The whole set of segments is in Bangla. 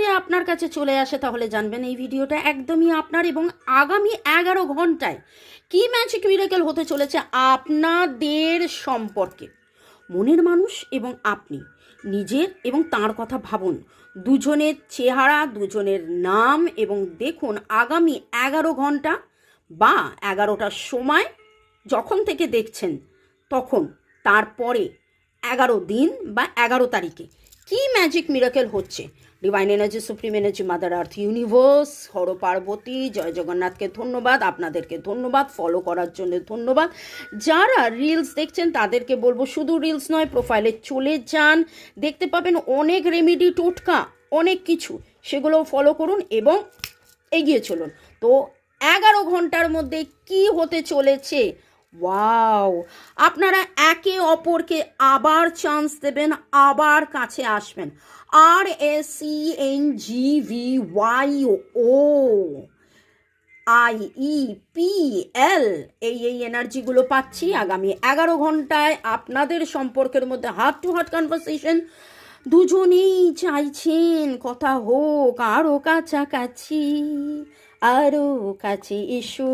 যদি আপনার কাছে চলে আসে তাহলে জানবেন এই ভিডিওটা একদমই আপনার, এবং আগামী 11 ঘন্টায় কি ম্যাজিক মিরাকেল হতে চলেছে আপনাদের সম্পর্কে। মনের মানুষ এবং আপনি নিজের এবং তার কথা ভাবুন, দুজনের চেহারা, দুজনের নাম, এবং দেখুন আগামী 11 ঘন্টা বা 11টার সময় যখন থেকে দেখছেন তখন তারপরে 11 দিন বা 11 তারিখে কি ম্যাজিক মিরাকেল হচ্ছে। Divine energy, supreme energy, mother earth, universe, Har Parvati, জয় জগন্নাথকে ধন্যবাদ, আপনাদেরকে ধন্যবাদ, ফলো করার জন্য ধন্যবাদ। যারা রিলস দেখছেন তাদেরকে বলবো শুধু রিলস নয়, প্রোফাইলে চলে যান, দেখতে পাবেন অনেক রেমেডি, টোটকা, অনেক কিছু, সেগুলোও ফলো করুন এবং এগিয়ে চলুন। তো 11 ঘন্টার মধ্যে কি হতে চলেছে, ওয়াও! আপনারা একে অপরকে আবার চান্স দেবেন, আবার কাছে আসবেন। RSENGVYOIEPL এই এনার্জিগুলো পাচ্ছি আগামী 11 ঘন্টায় আপনাদের সম্পর্কের মধ্যে। হার্ট টু হার্ট কনভারসেশন, দুজনেই চাইছেন কথা হোক আরও কাছাকাছি, আরও কাছে এসো,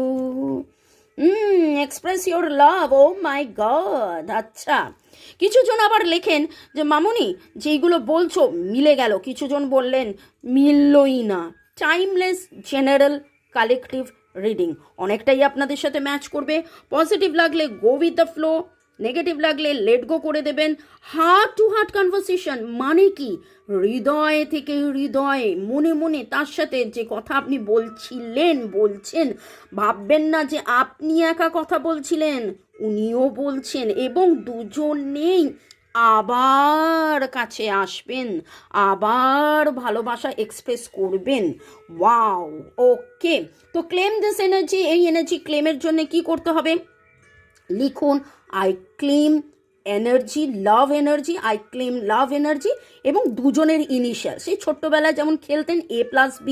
express your love. Oh my God. আচ্ছা, কিছুজন আবার লেখেন যে মামুনি যেইগুলো বলছো মিলে গেল, কিছুজন বললেন মিললই না। টাইমলেস জেনারেল কালেকটিভ রিডিং অনেকটাই আপনাদের সাথে ম্যাচ করবে। পজিটিভ লাগলে go with the flow, negative লাগলে লেট গো করে দেবেন। হার্ট টু হার্ট কনভারসেশন মানে কি, হৃদয় থেকে হৃদয়ে, মনে মনে তার সাথে যে কথা আপনি বলছেন, ভাববেন না যে আপনি একা কথা বলছিলেন, উনিও বলছেন, এবং দুজনেই আবার কাছে আসবেন, আবার ভালোবাসা এক্সপ্রেস করবেন। ওয়াও, ওকে। তো ক্লেম দিস এনার্জি, এই এনার্জি ক্লেমের জন্য কি করতে হবে, লিখুন I claim energy, love energy, I claim love energy, এবং দুজনের ইনিশিয়াল, সেই ছোট্টবেলায় যেমন খেলতেন A+B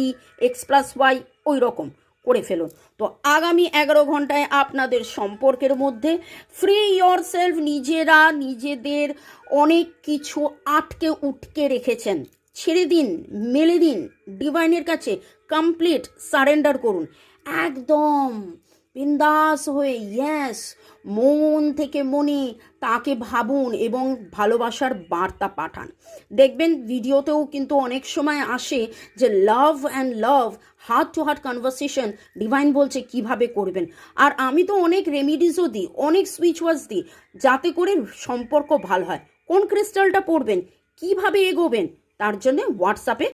X+Y, ওই রকম করে ফেলুন। তো আগামী 11 ঘন্টায় আপনাদের সম্পর্কের মধ্যে ফ্রি ইয়োর সেলফ, নিজেরা নিজেদের অনেক কিছু উটকে রেখেছেন, ছেড়ে দিন, মেলে দিন, ডিভাইনের কাছে কমপ্লিট সারেন্ডার করুন, একদম বিন্দাস হয়ে, ইয়েস, মন থেকে মনে তাকে ভাবুন এবং ভালোবাসার বার্তা পাঠান। দেখবেন ভিডিওতেও কিন্তু অনেক সময় আসে যে love and love, heart to heart conversation, divine বলছে কিভাবে করবেন। আর আমি তো অনেক রেমিডিসও দিই, অনেক সুইচ ওয়াশ দিই, যাতে করে সম্পর্ক ভালো হয়। কোন ক্রিস্টালটা পড়বেন, কিভাবে এগোবেন, তার জন্য হোয়াটসঅ্যাপে